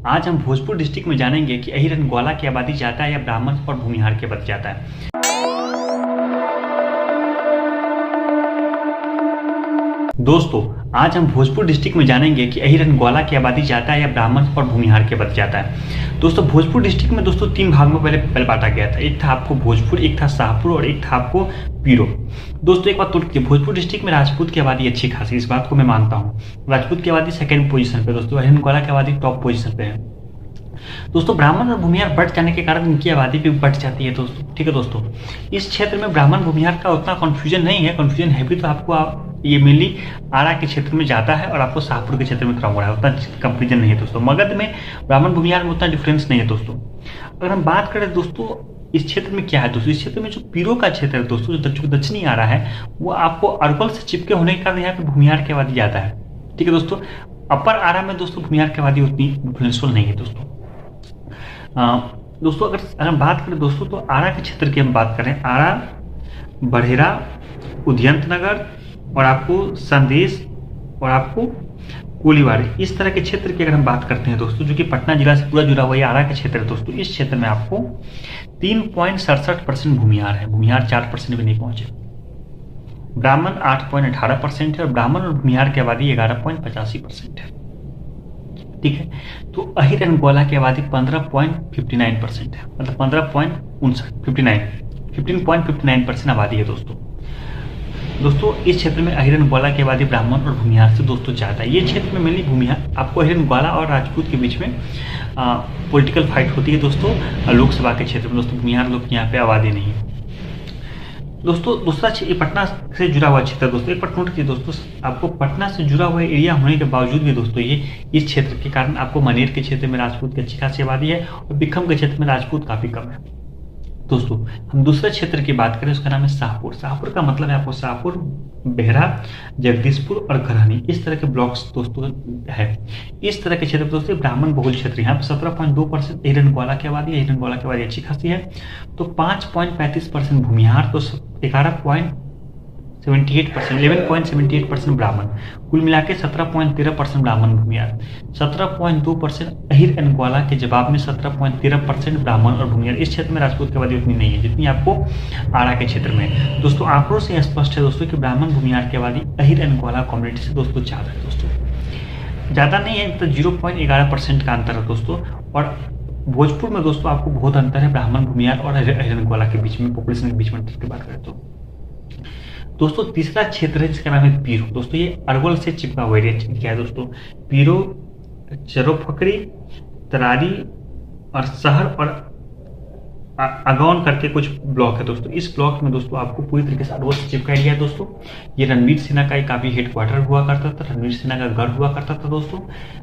आज हम भोजपुर डिस्ट्रिक्ट में जानेंगे कि अहिर एंड ग्वाला की आबादी ज़्यादा है या ब्राह्मण और भूमिहार की आबादी ज़्यादा है। दोस्तों, आज हम भोजपुर डिस्ट्रिक्ट में जानेंगे कि अहिर एंड ग्वाला की आबादी ज़्यादा है या ब्राह्मण और भूमिहार की आबादी ज़्यादा है। दोस्तों, भोजपुर डिस्ट्रिक्ट में दोस्तों 3 भाग में पहले बांटा गया था। एक था आपको भोजपुर, एक था शाहपुर और एक था आपको पीरो। दोस्तों, एक बात नोट कीजिए, भोजपुर डिस्ट्रिक्ट में राजपूत की आबादी अच्छी खासी, इस बात को मैं मानता हूँ। राजपूत की आबादी सेकंड पोजीशन पे, दोस्तों अहिर एंड ग्वाला की आबादी टॉप पोजीशन पे है। दोस्तों, ब्राह्मण और भूमिहार बढ़ जाने के कारण इनकी आबादी भी बढ़ जाती है दोस्तों। ठीक है दोस्तों, इस क्षेत्र में ब्राह्मण भूमिहार का उतना कंफ्यूजन नहीं है। कंफ्यूजन है भी तो आपको ये मेनली आरा के क्षेत्र में जाता है और आपको शाहपुर के क्षेत्र में थोड़ा हो रहा है, उतना कंफ्यूजन नहीं है दोस्तों। मगध में ब्राह्मण भूमिहार में उतना डिफरेंस नहीं है दोस्तों। अगर हम बात करें दोस्तों इस क्षेत्र में क्या है दोस्तों, इस क्षेत्र में जो पीरो का क्षेत्र है दोस्तों, जो दक्षिणी आरा है, वो आपको अरवल से चिपके होने के कारण यहाँ पे भूमिहार की आबादी ज्यादा है। ठीक है दोस्तों, अपर आरा में दोस्तों भूमिहार की आबादी उतनी इन्फ्लुएंसफुल नहीं है दोस्तों। दोस्तों अगर हम बात करें दोस्तों तो आरा के क्षेत्र की हम बात करें, आरा, बड़ेरा, उदयंतनगर और आपको संदेश और आपको कोलीवाड़ी, इस तरह के क्षेत्र की अगर हम बात करते हैं दोस्तों, जो कि पटना जिला से पूरा जुड़ा हुआ है आरा का क्षेत्र है दोस्तों। इस क्षेत्र में आपको 3.67% भूमिहार है, भूमिहार 4% भी नहीं पहुंचे। ब्राह्मण 8.18% है और ब्राह्मण और भूमिहार की आबादी 11.85% है। ठीक है, तो अहिर एंड ग्वाला की आबादी 15.59% है, मतलब 15.59% आबादी है दोस्तों। दोस्तों इस क्षेत्र में अहिर एंड ग्वाला की आबादी ब्राह्मण और भूमिहार से दोस्तों ज़्यादा है। ये क्षेत्र में मेनली भूमिहार, आपको अहिर एंड ग्वाला और राजपूत के बीच में पॉलिटिकल फाइट होती है दोस्तों। लोकसभा के क्षेत्र में दोस्तों भूमिहार लोग की यहाँ पे आबादी नहीं है दोस्तों। दूसरा पटना से जुड़ा हुआ क्षेत्र दोस्तों, एक बार नोट कीजिए दोस्तों, आपको पटना से जुड़ा हुआ एरिया होने के बावजूद भी दोस्तों ये इस क्षेत्र के कारण आपको मनेर के क्षेत्र में राजपूत की अच्छी खासी आबादी है और बिक्रम के क्षेत्र में राजपूत काफी कम है दोस्तों। हम दूसरे क्षेत्र की बात करें, उसका नाम है शाहपुर। शाहपुर का मतलब है आपको शाहपुर, बेहरा, जगदीशपुर और गरहनी, इस तरह के ब्लॉक्स दोस्तों है। इस तरह के क्षेत्र दोस्तों ब्राह्मण बहुल क्षेत्र, यहाँ पे 17.2% अहिर एंड ग्वाला की आबादी, अहिर एंड ग्वाला की आबादी अच्छी खासी है। तो 5.35% भूमिहार, तो 11.78% ब्राह्मण, कुल मिला के 17.13% ब्राह्मण भूमिहार, 17.2% अहिर एंड ग्वाला के जवाब में 17.13% ब्राह्मण और भूमिहार। इस क्षेत्र में राजपूत की आबादी उतनी नहीं है जितनी आपको आरा के क्षेत्र में। दोस्तों आंकड़ों से स्पष्ट है दोस्तों कि ब्राह्मण भूमिहार की आबादी अहिर एंड ग्वाला कम्युनिटी से दोस्तों ज़्यादा है दोस्तों, ज़्यादा नहीं है तो 0.11% का अंतर है दोस्तों। और भोजपुर में दोस्तों आपको बहुत अंतर है ब्राह्मण भूमिहार और अहिर एंड ग्वाला के बीच में, पॉपुलेशन के बीच में अंतर की बात करें तो। दोस्तों तीसरा क्षेत्र है जिसका नाम है पीरो। दोस्तों ये अरवल से चिपका हुआ एरिया क्या है दोस्तों, पीरो, चरोफकड़ी, तरारी और शहर और अगौन करके कुछ ब्लॉक है दोस्तों। इस ब्लॉक में दोस्तों आपको पूरी तरीके से अरवल से चिपका एरिया है दोस्तों। ये रणवीर सिन्हा का एक काफी हेडक्वार्टर हुआ करता था, रणवीर सिन्हा का गढ़ हुआ करता था दोस्तों।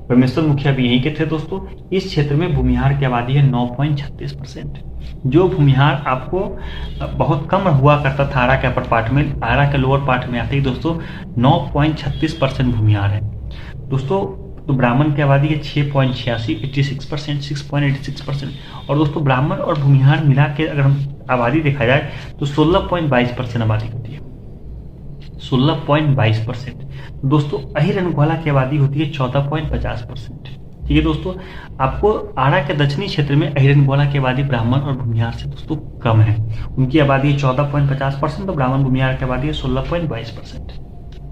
परमेश्वर मुखिया भी यहीं के थे दोस्तों। इस क्षेत्र में भूमिहार की आबादी है 9.36%। जो भूमिहार आपको बहुत कम हुआ करता था आरा के अपर पार्ट में, आरा के लोअर पार्ट में आते ही दोस्तों 9.36% भूमिहार है दोस्तों। तो ब्राह्मण की आबादी है 6.86, 6.86%। और दोस्तों ब्राह्मण और भूमिहार मिला के अगर हम आबादी देखा जाए तो 16.22% आबादी होती है, 16.22%। दोस्तों अहिर एंड ग्वाला की आबादी होती है 14.50%। ठीक है दोस्तों, आपको आरा के दक्षिणी क्षेत्र में अहिर एंड ग्वाला की आबादी ब्राह्मण और भूमिहार से दोस्तों कम है। उनकी आबादी है 14.50%, तो ब्राह्मण भूमिहार की आबादी है 16.22%।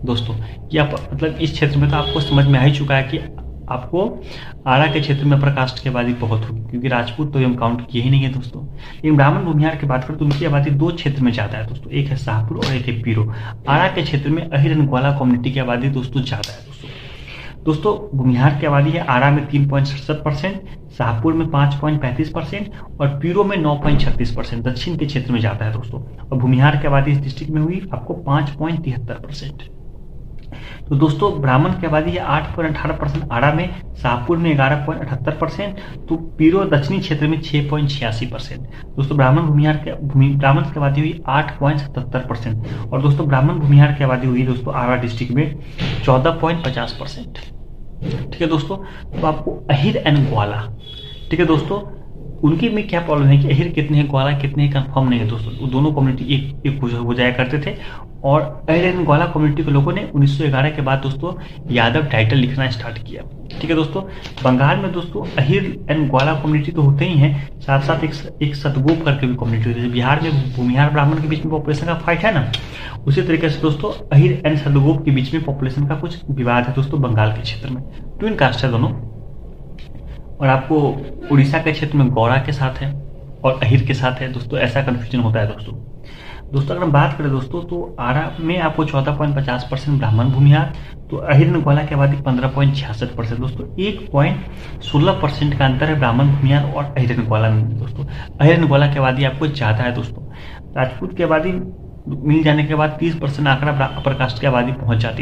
दोस्तों ये मतलब इस क्षेत्र में तो आपको समझ में आ ही चुका है कि आपको आरा के क्षेत्र में अपर कास्ट की आबादी बहुत होगी, क्योंकि राजपूत तो हम काउंट किए ही नहीं है दोस्तों। लेकिन ब्राह्मण भूमिहार की बात करें तो उनकी आबादी 2 क्षेत्र में ज्यादा है दोस्तों, एक है शाहपुर और एक है पीरो। आरा के क्षेत्र में अहिर एंड ग्वाला कम्युनिटी की आबादी दोस्तों ज्यादा है दोस्तों। दोस्तों भूमिहार की आबादी है आरा में 3.67%, शाहपुर में 5.35% और पीरो में 9.36%, दक्षिण के क्षेत्र में जाता है दोस्तों। और भूमिहार की आबादी इस डिस्ट्रिक्ट में हुई आपको 5.73%। तो दोस्तों ब्राह्मण की आबादी है 8.18% आरा में, शाहपुर में 11.78%, तो पीरो दक्षिणी क्षेत्र में 6.86%। दोस्तों ब्राह्मण ब्राह्मण की आबादी हुई 8.77%। और दोस्तों ब्राह्मण भूमिहार की आबादी हुई दोस्तों आरा डिस्ट्रिक्ट में 14.50%। ठीक है दोस्तों, तो आपको अहिर एंड ग्वाला, ठीक है दोस्तों, उनके में क्या प्रॉब्लम है कि अहिर कितने हैं, ग्वाला कितने हैं, कंफर्म नहीं है दोस्तों। वो दोनों कम्युनिटी एक हो जाया करते थे। और अहिर एंड ग्वाला कम्युनिटी के लोगों ने 1911 के बाद दोस्तों यादव टाइटल लिखना स्टार्ट किया। ठीक है दोस्तों। बंगाल में दोस्तों अहिर एंड ग्वाला कम्युनिटी तो होते ही हैं, साथ साथ एक सतगोप करके भी कम्युनिटी होती है। बिहार में भूमिहार ब्राह्मण के बीच में पॉपुलेशन का फाइट है ना, उसी तरीके से दोस्तों अहिर एंड सतगोप के बीच में पॉपुलेशन का कुछ विवाद है दोस्तों बंगाल के क्षेत्र में। ट्विन कास्ट है दोनों। और आपको उड़ीसा के क्षेत्र में गौड़ा के साथ है और अहिर के साथ है दोस्तों, ऐसा कन्फ्यूजन होता है दोस्तों। दोस्तों अगर हम बात करें दोस्तों तो आरा में आपको 14.50% ब्राह्मण भूमिहार, तो अहिर एंड ग्वाला की आबादी 15.66%। दोस्तों 1.16% का अंतर है ब्राह्मण भूमिहार और अहिर एंड ग्वाला में दोस्तों। अहिर एंड ग्वाला की आबादी आपको ज़्यादा है दोस्तों। राजपूत की आबादी मिल जाने के बाद 30% आंकड़ा अपर कास्ट की आबादी पहुंच जाती है।